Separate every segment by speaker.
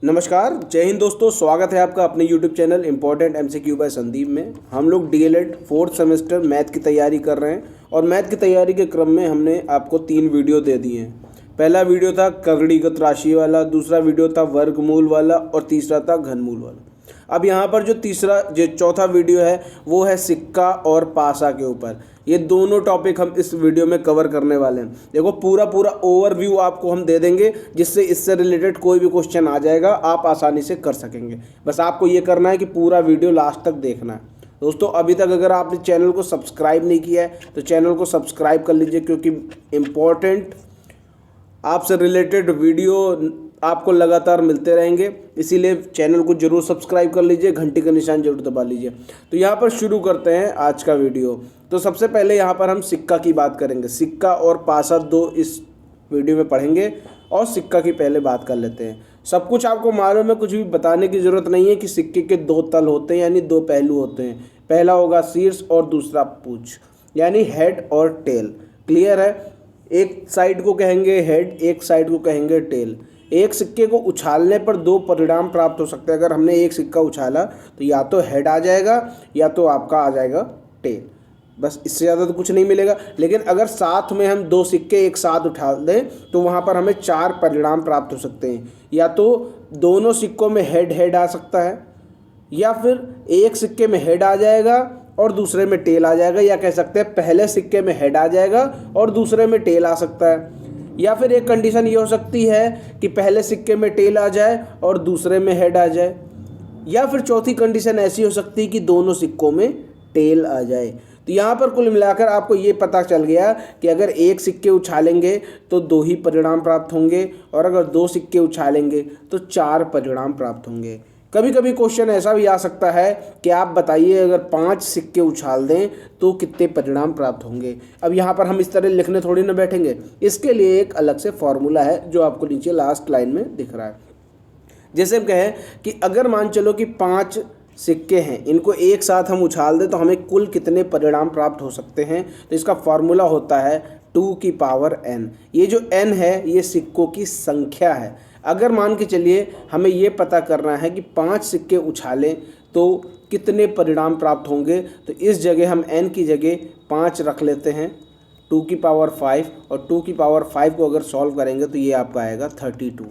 Speaker 1: नमस्कार, जय हिंद दोस्तों। स्वागत है आपका अपने YouTube channel important MCQ by Sandeep में। हम लोग DLED 4th सेमेस्टर मैथ की तैयारी कर रहे हैं और मैथ की तैयारी के क्रम में हमने आपको 3 वीडियो दे दिए हैं। पहला वीडियो था करणीगत राशि वाला, दूसरा वीडियो था वर्गमूल वाला और तीसरा था घनमूल वाला। अब यहाँ पर जो चौथा वीडियो है वो है सिक्का और पासा के ऊपर। ये दोनों टॉपिक हम इस वीडियो में कवर करने वाले हैं। देखो पूरा ओवरव्यू आपको हम दे देंगे, जिससे इससे रिलेटेड कोई भी क्वेश्चन आ जाएगा आप आसानी से कर सकेंगे। बस आपको ये करना है कि पूरा वीडियो लास्ट तक देखना है। दोस्तों अभी तक अगर आपने चैनल को सब्सक्राइब नहीं किया है तो चैनल को सब्सक्राइब कर लीजिए, क्योंकि इम्पोर्टेंट आपसे रिलेटेड वीडियो आपको लगातार मिलते रहेंगे। इसीलिए चैनल को जरूर सब्सक्राइब कर लीजिए, घंटी का निशान जरूर दबा लीजिए। तो यहाँ पर शुरू करते हैं आज का वीडियो। तो सबसे पहले यहाँ पर हम सिक्का की बात करेंगे। सिक्का और पासा दो इस वीडियो में पढ़ेंगे और सिक्का की पहले बात कर लेते हैं। सब कुछ आपको मालूम है, कुछ भी बताने की ज़रूरत नहीं है कि सिक्के के 2 तल होते हैं, यानी 2 पहलू होते हैं। पहला होगा शीर्ष और दूसरा पूंछ, यानी हेड और टेल। क्लियर है? एक साइड को कहेंगे हेड, एक साइड को कहेंगे टेल। एक सिक्के को उछालने पर 2 परिणाम प्राप्त हो सकते हैं। अगर हमने एक सिक्का उछाला तो या तो हेड आ जाएगा या तो आपका आ जाएगा टेल। बस इससे ज़्यादा तो कुछ नहीं मिलेगा। लेकिन अगर साथ में हम 2 सिक्के एक साथ उठा दें तो वहाँ पर हमें 4 परिणाम प्राप्त हो सकते हैं। या तो दोनों सिक्कों में हेड आ सकता है, या फिर एक सिक्के में हेड आ जाएगा और दूसरे में टेल आ जाएगा, या कह सकते हैं पहले सिक्के में हेड आ जाएगा और दूसरे में टेल आ सकता है। या फिर एक कंडीशन ये हो सकती है कि पहले सिक्के में टेल आ जाए और दूसरे में हेड आ जाए। या फिर चौथी कंडीशन ऐसी हो सकती है कि दोनों सिक्कों में टेल आ जाए। तो यहाँ पर कुल मिलाकर आपको ये पता चल गया कि अगर एक सिक्के उछालेंगे तो 2 ही परिणाम प्राप्त होंगे, और अगर 2 सिक्के उछालेंगे तो 4 परिणाम प्राप्त होंगे। कभी कभी क्वेश्चन ऐसा भी आ सकता है कि आप बताइए अगर 5 सिक्के उछाल दें तो कितने परिणाम प्राप्त होंगे। अब यहाँ पर हम इस तरह लिखने थोड़ी ना बैठेंगे, इसके लिए एक अलग से फॉर्मूला है जो आपको नीचे लास्ट लाइन में दिख रहा है। जैसे हम कहें कि अगर मान चलो कि 5 सिक्के हैं, इनको एक साथ हम उछाल दें तो हमें कुल कितने परिणाम प्राप्त हो सकते हैं। तो इसका फॉर्मूला होता है 2 की पावर n। ये जो n है ये सिक्कों की संख्या है। अगर मान के चलिए हमें ये पता करना है कि 5 सिक्के उछालें तो कितने परिणाम प्राप्त होंगे, तो इस जगह हम n की जगह 5 रख लेते हैं, 2 की पावर 5, और 2 की पावर 5 को अगर सॉल्व करेंगे तो ये आपका आएगा 32।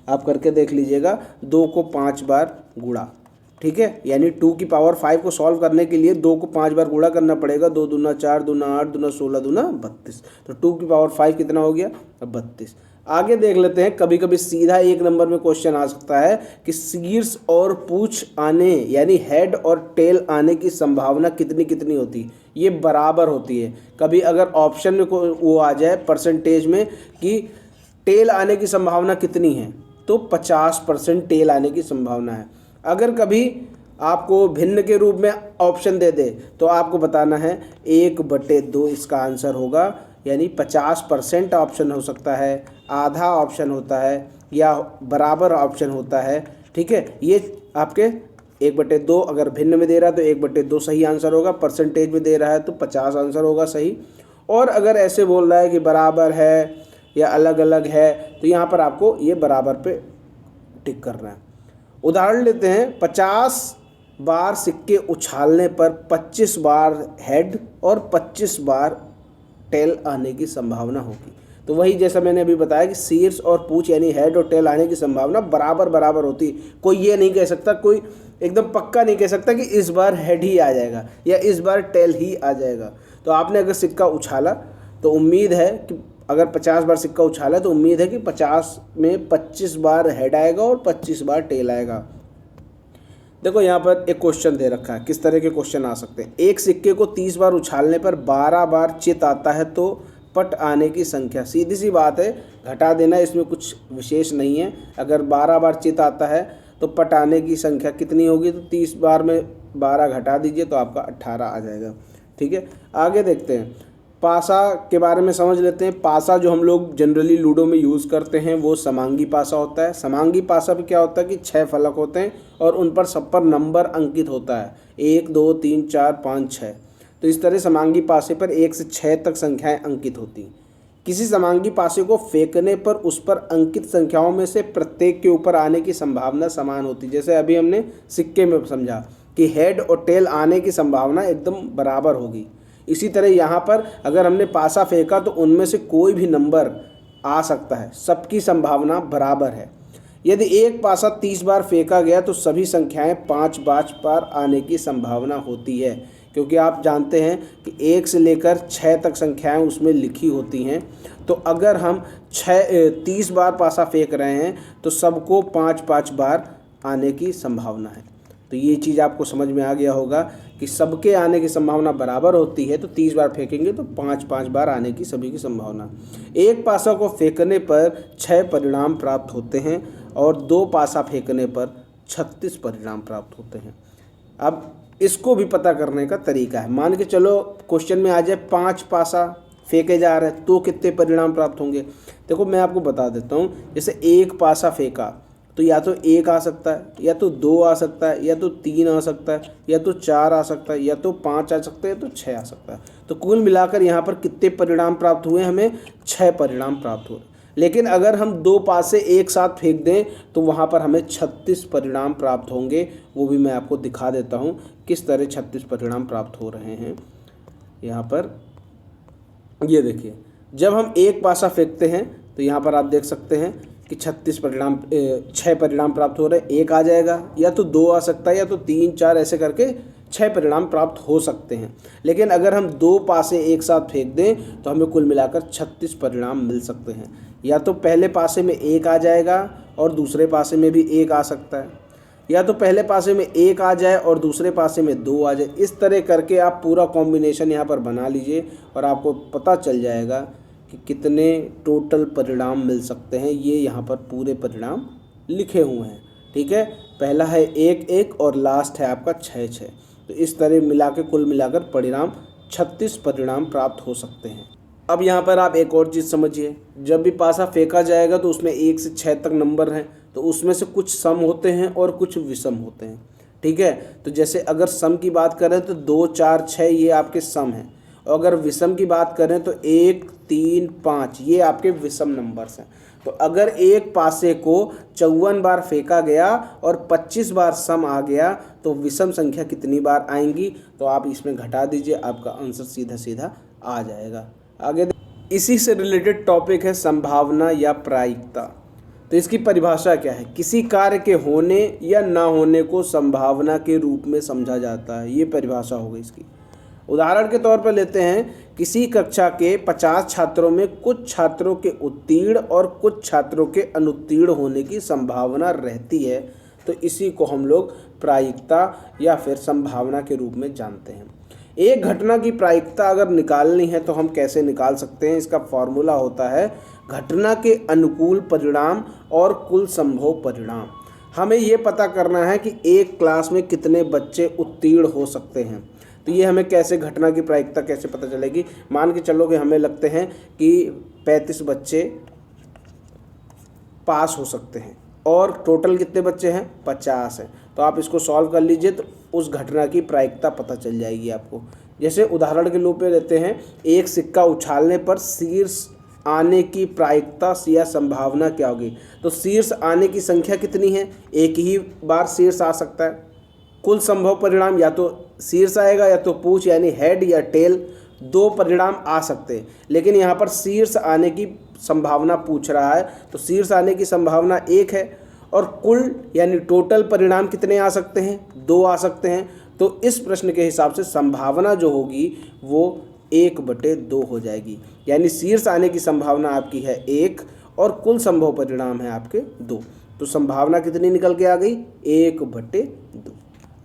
Speaker 1: आप करके देख लीजिएगा, 2 को 5 बार गुणा, ठीक है। यानी 2 की पावर 5 को सॉल्व करने के लिए 2 को 5 बार गुणा करना पड़ेगा। 2 दूना 4, दूना 8, दूना 16, दूना 32। तो 2 की पावर 5 कितना हो गया? 32। आगे देख लेते हैं। कभी कभी सीधा 1 नंबर में क्वेश्चन आ सकता है कि शीर्ष और पूंछ आने, यानी हेड और टेल आने की संभावना कितनी होती है। ये बराबर होती है। कभी अगर ऑप्शन में वो आ जाए परसेंटेज में कि टेल आने की संभावना कितनी है, तो 50% टेल आने की संभावना है। अगर कभी आपको भिन्न के रूप में ऑप्शन दे दे तो आपको बताना है 1/2 इसका आंसर होगा, यानी 50% ऑप्शन हो सकता है, आधा ऑप्शन होता है, या बराबर ऑप्शन होता है। ठीक है, ये आपके 1/2 अगर भिन्न में दे रहा है तो 1/2 सही आंसर होगा, परसेंटेज में दे रहा है तो 50 आंसर होगा सही। और अगर ऐसे बोल रहा है कि बराबर है या अलग अलग है तो यहाँ पर आपको ये बराबर पे टिक करना है। उदाहरण लेते हैं, 50 बार सिक्के उछालने पर 25 बार हेड और 25 बार टेल आने की संभावना होगी। तो वही जैसा मैंने अभी बताया कि शीर्ष और पूंछ यानी हेड और टेल आने की संभावना बराबर होती। कोई ये नहीं कह सकता, कोई एकदम पक्का नहीं कह सकता कि इस बार हेड ही आ जाएगा या इस बार टेल ही आ जाएगा। तो आपने अगर सिक्का उछाला तो उम्मीद है कि अगर 50 बार सिक्का उछाला तो उम्मीद है कि 50 में 25 बार हेड आएगा और 25 बार टेल आएगा। देखो यहाँ पर एक क्वेश्चन दे रखा है, किस तरह के क्वेश्चन आ सकते हैं। एक सिक्के को 30 बार उछालने पर 12 बार चित आता है तो पट आने की संख्या। सीधी सी बात है, घटा देना, इसमें कुछ विशेष नहीं है। अगर 12 बार चित आता है तो पट आने की संख्या कितनी होगी, तो 30 बार में 12 घटा दीजिए तो आपका 18 आ जाएगा। ठीक है, आगे देखते हैं। पासा के बारे में समझ लेते हैं। पासा जो हम लोग जनरली लूडो में यूज़ करते हैं वो समांगी पासा होता है। समांगी पासा पे क्या होता है कि 6 फलक होते हैं और उन पर सब पर नंबर अंकित होता है, 1 2 3 4 5 6। तो इस तरह समांगी पासे पर 1 से 6 तक संख्याएं अंकित होती हैं। किसी समांगी पासे को फेंकने पर उस पर अंकित संख्याओं में से प्रत्येक के ऊपर आने की संभावना समान होती है। जैसे अभी हमने सिक्के में समझा कि हेड और टेल आने की संभावना एकदम बराबर होगी। इसी तरह यहाँ पर अगर हमने पासा फेंका तो उनमें से कोई भी नंबर आ सकता है, सबकी संभावना बराबर है। यदि एक पासा 30 बार फेंका गया तो सभी संख्याएं 5 बार आने की संभावना होती है, क्योंकि आप जानते हैं कि 1 से लेकर 6 तक संख्याएं उसमें लिखी होती हैं। तो अगर हम 30 बार पासा फेंक रहे हैं तो सबको 5 बार आने की संभावना है। तो ये चीज़ आपको समझ में आ गया होगा कि सबके आने की संभावना बराबर होती है, तो 30 बार फेंकेंगे तो 5 बार आने की सभी की संभावना। एक पासा को फेंकने पर 6 परिणाम प्राप्त होते हैं और 2 पासा फेंकने पर 36 परिणाम प्राप्त होते हैं। अब इसको भी पता करने का तरीका है। मान के चलो क्वेश्चन में आ जाए 5 पासा फेंके जा रहे हैं तो कितने परिणाम प्राप्त होंगे। देखो मैं आपको बता देता हूँ, जैसे एक पासा फेंका तो या तो 1 आ सकता है, या तो 2 आ सकता है, या तो 3 आ सकता है, या तो 4 आ सकता है, या तो 5 आ सकता है, या तो 6 आ सकता है। तो कुल मिलाकर यहाँ पर कितने परिणाम प्राप्त हुए, हमें 6 परिणाम प्राप्त हुए। लेकिन अगर हम 2 पासे एक साथ फेंक दें तो वहाँ पर हमें 36 परिणाम प्राप्त होंगे। वो भी मैं आपको दिखा देता हूँ किस तरह 36 परिणाम प्राप्त हो रहे हैं। यहाँ पर ये देखिए, जब हम एक पासा फेंकते हैं तो यहाँ पर आप देख सकते हैं कि 6 परिणाम प्राप्त हो रहे हैं। 1 आ जाएगा, या तो 2 आ सकता है, या तो 3 4 ऐसे करके 6 परिणाम प्राप्त हो सकते हैं। लेकिन अगर हम 2 पासे एक साथ फेंक दें तो हमें कुल मिलाकर 36 परिणाम मिल सकते हैं। या तो पहले पासे में 1 आ जाएगा और दूसरे पासे में भी 1 आ सकता है, या तो पहले पासे में 1 आ जाए और दूसरे पासे में 2 आ जाए। इस तरह करके आप पूरा कॉम्बिनेशन यहाँ पर बना लीजिए और आपको पता चल जाएगा कि कितने टोटल परिणाम मिल सकते हैं। ये यहाँ पर पूरे परिणाम लिखे हुए हैं, ठीक है। पहला है 1 1 और लास्ट है आपका 6 6। तो इस तरह मिला के कुल मिलाकर परिणाम 36 परिणाम प्राप्त हो सकते हैं। अब यहाँ पर आप एक और चीज़ समझिए, जब भी पासा फेंका जाएगा तो उसमें 1 से 6 तक नंबर हैं, तो उसमें से कुछ सम होते हैं और कुछ विषम होते हैं, ठीक है। तो जैसे अगर सम की बात करें तो 2 4 6 ये आपके सम हैं, और अगर विषम की बात करें तो 1 3 5 ये आपके विषम नंबर्स हैं। तो अगर एक पासे को 54 बार फेंका गया और 25 बार सम आ गया तो विषम संख्या कितनी बार आएंगी, तो आप इसमें घटा दीजिए, आपका आंसर सीधा सीधा आ जाएगा। आगे इसी से रिलेटेड टॉपिक है संभावना या प्रायिकता। तो इसकी परिभाषा क्या है? किसी कार्य के होने या ना होने को संभावना के रूप में समझा जाता है। ये परिभाषा हो गई इसकी। उदाहरण के तौर पर लेते हैं, किसी कक्षा के 50 छात्रों में कुछ छात्रों के उत्तीर्ण और कुछ छात्रों के अनुत्तीर्ण होने की संभावना रहती है, तो इसी को हम लोग प्रायिकता या फिर संभावना के रूप में जानते हैं। एक घटना की प्रायिकता अगर निकालनी है तो हम कैसे निकाल सकते हैं? इसका फॉर्मूला होता है घटना के अनुकूल परिणाम और कुल संभव परिणाम। हमें ये पता करना है कि एक क्लास में कितने बच्चे उत्तीर्ण हो सकते हैं। तो ये हमें कैसे, घटना की प्रायिकता कैसे पता चलेगी? मान के चलो कि हमें लगते हैं कि 35 बच्चे पास हो सकते हैं और टोटल कितने बच्चे हैं? 50 हैं। तो आप इसको सॉल्व कर लीजिए तो उस घटना की प्रायिकता पता चल जाएगी आपको। जैसे उदाहरण के रूप में लेते हैं, एक सिक्का उछालने पर शीर्ष आने की प्रायिकता या संभावना क्या होगी? तो शीर्ष आने की संख्या कितनी है? एक ही बार शीर्ष आ सकता है। कुल संभव परिणाम या तो शीर्ष आएगा या तो पूंछ यानी हेड या टेल, 2 परिणाम आ सकते हैं। लेकिन यहाँ पर शीर्ष आने की संभावना पूछ रहा है, तो शीर्ष आने की संभावना 1 है और कुल यानी टोटल परिणाम कितने आ सकते हैं? 2 आ सकते हैं। तो इस प्रश्न के हिसाब से संभावना जो होगी वो 1/2 हो जाएगी। यानी शीर्ष आने की संभावना आपकी है 1 और कुल संभव परिणाम है आपके 2। तो संभावना कितनी निकल के आ गई? 1/2।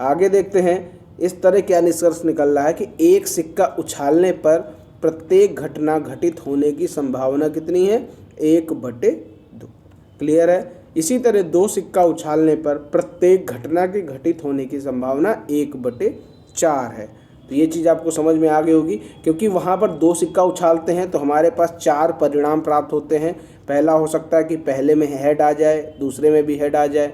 Speaker 1: आगे देखते हैं, इस तरह क्या निष्कर्ष निकल रहा है कि एक सिक्का उछालने पर प्रत्येक घटना घटित होने की संभावना कितनी है? 1/2। क्लियर है? इसी तरह 2 सिक्का उछालने पर प्रत्येक घटना के घटित होने की संभावना 1/4 है। तो ये चीज़ आपको समझ में आ गई होगी, क्योंकि वहाँ पर 2 सिक्का उछालते हैं तो हमारे पास 4 परिणाम प्राप्त होते हैं। पहला हो सकता है कि पहले में हेड आ जाए, दूसरे में भी हेड आ जाए,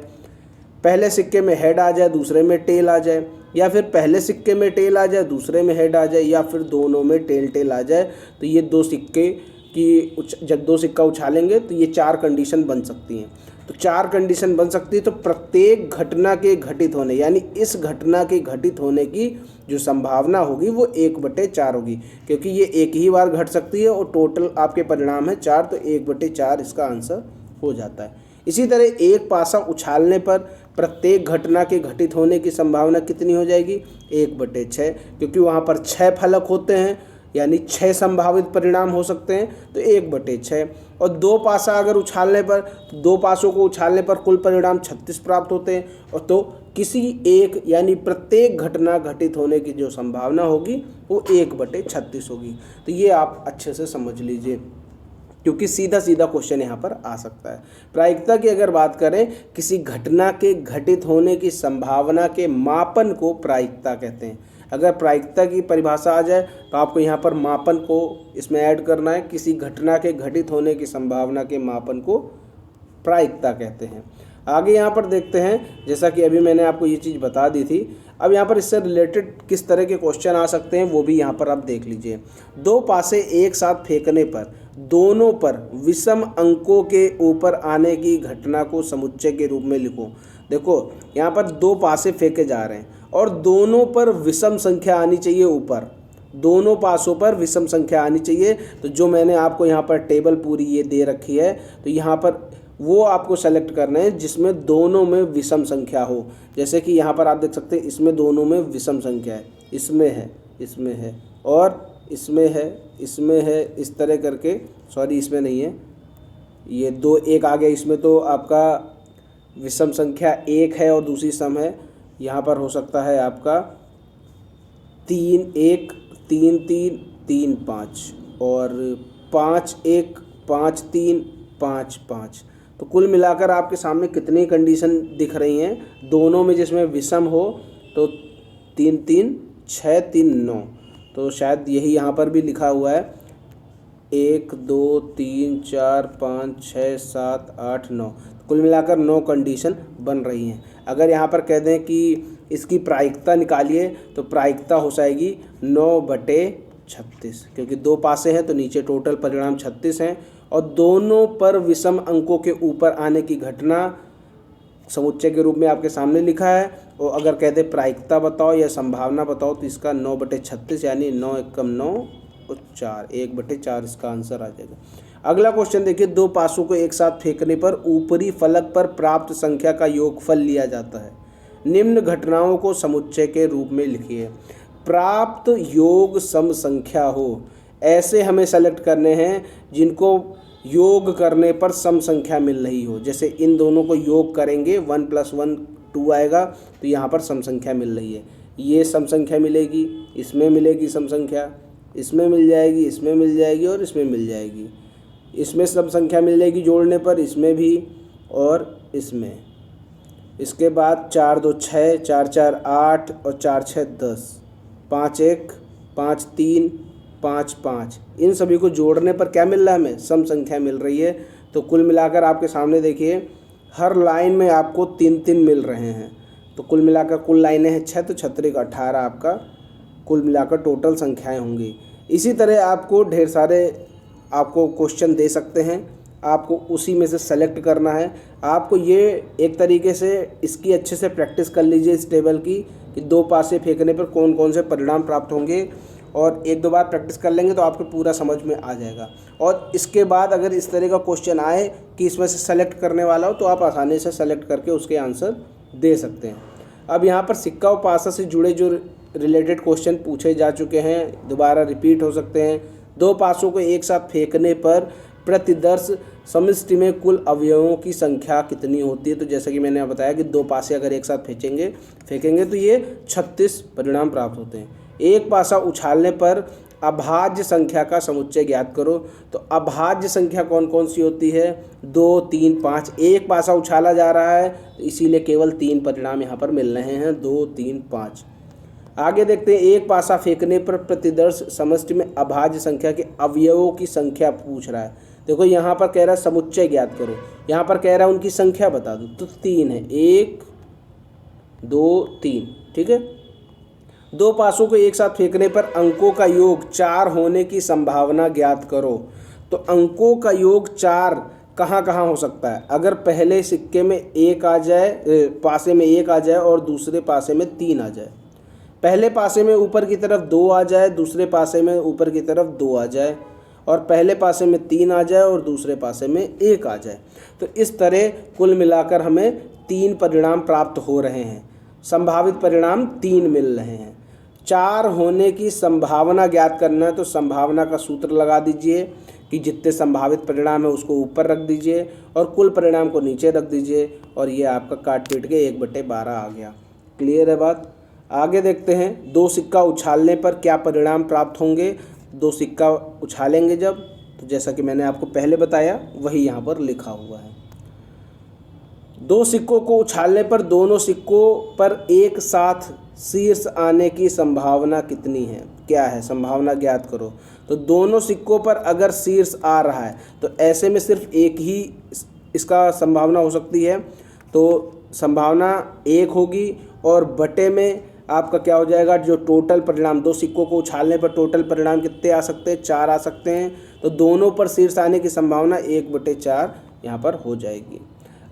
Speaker 1: पहले सिक्के में हेड आ जाए, दूसरे में टेल आ जाए, या फिर पहले सिक्के में टेल आ जाए, दूसरे में हेड आ जाए, या फिर दोनों में टेल टेल आ जाए। तो ये 2 सिक्के कि जब 2 सिक्का उछालेंगे तो ये 4 कंडीशन बन सकती हैं। तो 4 कंडीशन बन सकती है, तो प्रत्येक घटना के घटित होने यानी इस घटना के घटित होने की जो संभावना होगी वो 1/4 होगी, क्योंकि ये एक ही बार घट सकती है और टोटल आपके परिणाम है 4, तो 1/4 इसका आंसर हो जाता है। इसी तरह एक पासा उछालने पर प्रत्येक घटना के घटित होने की संभावना कितनी हो जाएगी? 1/6, क्योंकि वहाँ पर 6 फलक होते हैं यानी 6 संभावित परिणाम हो सकते हैं, तो 1/6। और 2 पासा अगर उछालने पर, 2 पासों को उछालने पर कुल परिणाम 36 प्राप्त होते हैं, और तो किसी एक यानी प्रत्येक घटना घटित होने की जो संभावना होगी वो 1/36 होगी। तो ये आप अच्छे से समझ लीजिए, क्योंकि सीधा सीधा क्वेश्चन यहाँ पर आ सकता है। प्रायिकता की अगर बात करें, किसी घटना के घटित होने की संभावना के मापन को प्रायिकता कहते हैं। अगर प्रायिकता की परिभाषा आ जाए तो आपको यहाँ पर मापन को इसमें ऐड करना है। किसी घटना के घटित होने की संभावना के मापन को प्रायिकता कहते हैं। आगे यहाँ पर देखते हैं, जैसा कि अभी मैंने आपको ये चीज़ बता दी थी, अब यहाँ पर इससे रिलेटेड किस तरह के क्वेश्चन आ सकते हैं वो भी यहाँ पर आप देख लीजिए। 2 पासे एक साथ फेंकने पर दोनों पर विषम अंकों के ऊपर आने की घटना को समुच्चय के रूप में लिखो। देखो यहाँ पर 2 पासे फेंके जा रहे हैं और दोनों पर विषम संख्या आनी चाहिए ऊपर, दोनों पासों पर विषम संख्या आनी चाहिए। तो जो मैंने आपको यहाँ पर टेबल पूरी ये दे रखी है, तो यहाँ पर वो आपको सेलेक्ट करना है जिसमें दोनों में विषम संख्या हो। जैसे कि यहाँ पर आप देख सकते हैं, इसमें दोनों में विषम संख्या है, इसमें है और इसमें है, इस तरह करके, सॉरी इसमें नहीं है, ये 2 1 आ गया, इसमें तो आपका विषम संख्या 1 है और दूसरी सम है। यहाँ पर हो सकता है आपका 3 1 3 3 3 5 और 5 1 5 3 5 5। तो कुल मिलाकर आपके सामने कितनी कंडीशन दिख रही हैं? दोनों में जिसमें विषम हो तो 3 3 6 3 9, तो शायद यही यहाँ पर भी लिखा हुआ है 1 2 3 4 5 6 7 8 9। कुल मिलाकर 9 कंडीशन बन रही हैं। अगर यहाँ पर कह दें कि इसकी प्रायिकता निकालिए तो प्रायिकता हो जाएगी 9/36, क्योंकि 2 पासे हैं तो नीचे टोटल परिणाम 36 हैं और दोनों पर विषम अंकों के ऊपर आने की घटना समुच्चय के रूप में आपके सामने लिखा है। और अगर कहते प्रायिकता बताओ या संभावना बताओ तो इसका 9/36 यानी 9 एकम 9 और 4 1/4 इसका आंसर आ जाएगा। अगला क्वेश्चन देखिए, 2 पासों को एक साथ फेंकने पर ऊपरी फलक पर प्राप्त संख्या का योगफल लिया जाता है। निम्न घटनाओं को समुच्चय के रूप में लिखिए। प्राप्त योग सम संख्या हो, ऐसे हमें सेलेक्ट करने हैं जिनको योग करने पर सम संख्या मिल रही हो। जैसे इन दोनों को योग करेंगे 1 + 1 2 आएगा, तो यहाँ पर सम संख्या मिल रही है। ये सम संख्या मिलेगी, इसमें मिलेगी सम संख्या, इसमें मिल जाएगी, इसमें मिल जाएगी और इसमें मिल जाएगी। इसमें सम संख्या मिल जाएगी जोड़ने पर, इसमें भी और इसमें। इसके बाद 4 2 6 4 4 8 और 4 6 10 5 1 5 3 5 5, इन सभी को जोड़ने पर क्या मिल रहा है हमें? सम संख्या मिल रही है। तो कुल मिलाकर आपके सामने देखिए, हर लाइन में आपको 3 3 मिल रहे हैं। तो कुल मिलाकर कुल लाइनें हैं 6, तो 6 18 आपका कुल मिलाकर टोटल संख्याएं होंगी। इसी तरह आपको ढेर सारे आपको क्वेश्चन दे सकते हैं, आपको उसी में से सेलेक्ट करना है। आपको ये एक तरीके से इसकी अच्छे से प्रैक्टिस कर लीजिए इस टेबल की, कि 2 पासे फेंकने पर कौन कौन से परिणाम प्राप्त होंगे, और 1-2 बार प्रैक्टिस कर लेंगे तो आपको पूरा समझ में आ जाएगा। और इसके बाद अगर इस तरह का क्वेश्चन आए कि इसमें से सेलेक्ट करने वाला हो तो आप आसानी से सेलेक्ट करके उसके आंसर दे सकते हैं। अब यहाँ पर सिक्का और पासा से जुड़े जो रिलेटेड क्वेश्चन पूछे जा चुके हैं दोबारा रिपीट हो सकते हैं। 2 पासों को एक साथ फेंकने पर प्रतिदर्श समष्टि में कुल अवयवों की संख्या कितनी होती है? तो जैसा कि मैंने बताया कि 2 पासे अगर एक साथ फेंकेंगे तो ये 36 परिणाम प्राप्त होते हैं। एक पासा उछालने पर अभाज्य संख्या का समुच्चय ज्ञात करो। तो अभाज्य संख्या कौन कौन सी होती है? 2 3 5। एक पासा उछाला जा रहा है तो इसीलिए केवल 3 परिणाम यहाँ पर मिल रहे हैं, 2 3 5। आगे देखते हैं, एक पासा फेंकने पर प्रतिदर्श समष्टि में अभाज्य संख्या के अवयवों की संख्या पूछ रहा है। देखो यहाँ पर कह रहा है समुच्चय ज्ञात करो, यहाँ पर कह रहा है उनकी संख्या बता दो, तो 3 है, 1 2 3, ठीक है। 2 पासों को एक साथ फेंकने पर अंकों का योग 4 होने की संभावना ज्ञात करो। तो अंकों का योग 4 कहाँ कहाँ हो सकता है? अगर पहले सिक्के में 1 आ जाए, पासे में 1 आ जाए और दूसरे पासे में 3 आ जाए, पहले पासे में ऊपर की तरफ 2 आ जाए, दूसरे पासे में ऊपर की तरफ 2 आ जाए, और पहले पासे में 3 आ जाए और दूसरे पासे में 1 आ जाए, तो इस तरह कुल मिलाकर हमें 3 परिणाम प्राप्त हो रहे हैं। संभावित परिणाम 3 मिल रहे हैं। 4 होने की संभावना ज्ञात करना है तो संभावना का सूत्र लगा दीजिए कि जितने संभावित परिणाम है उसको ऊपर रख दीजिए और कुल परिणाम को नीचे रख दीजिए, और ये आपका काट पीट के 1/12 आ गया। क्लियर है बात? आगे देखते हैं 2 सिक्का उछालने पर क्या परिणाम प्राप्त होंगे। 2 सिक्का उछालेंगे जब, तो जैसा कि मैंने आपको पहले बताया वही यहाँ पर लिखा हुआ है। 2 सिक्कों को उछालने पर दोनों सिक्कों पर एक साथ शीर्ष आने की संभावना कितनी है? क्या है संभावना ज्ञात करो। तो दोनों सिक्कों पर अगर शीर्ष आ रहा है तो ऐसे में सिर्फ एक ही इसका संभावना हो सकती है, तो संभावना 1 होगी, और बटे में आपका क्या हो जाएगा, जो टोटल परिणाम 2 सिक्कों को उछालने पर टोटल परिणाम कितने आ सकते हैं? 4 आ सकते हैं। तो दोनों पर शीर्ष आने की संभावना 1/4 यहाँ पर हो जाएगी।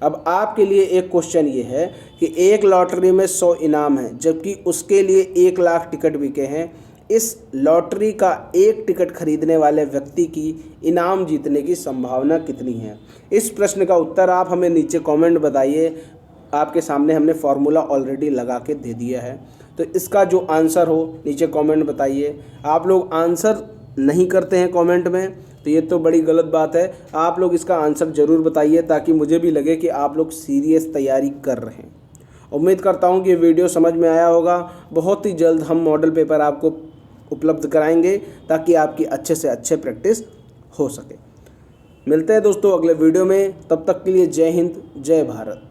Speaker 1: अब आपके लिए एक क्वेश्चन ये है कि एक लॉटरी में 100 इनाम है, जबकि उसके लिए 1 लाख टिकट बिके हैं। इस लॉटरी का एक टिकट खरीदने वाले व्यक्ति की इनाम जीतने की संभावना कितनी है? इस प्रश्न का उत्तर आप हमें नीचे कमेंट बताइए। आपके सामने हमने फॉर्मूला ऑलरेडी लगा के दे दिया है, तो इसका जो आंसर हो नीचे कमेंट बताइए। आप लोग आंसर नहीं करते हैं कमेंट में, तो ये तो बड़ी गलत बात है। आप लोग इसका आंसर ज़रूर बताइए ताकि मुझे भी लगे कि आप लोग सीरियस तैयारी कर रहे हैं। उम्मीद करता हूँ कि ये वीडियो समझ में आया होगा। बहुत ही जल्द हम मॉडल पेपर आपको उपलब्ध कराएंगे ताकि आपकी अच्छे से अच्छे प्रैक्टिस हो सके। मिलते हैं दोस्तों अगले वीडियो में, तब तक के लिए जय हिंद, जय भारत।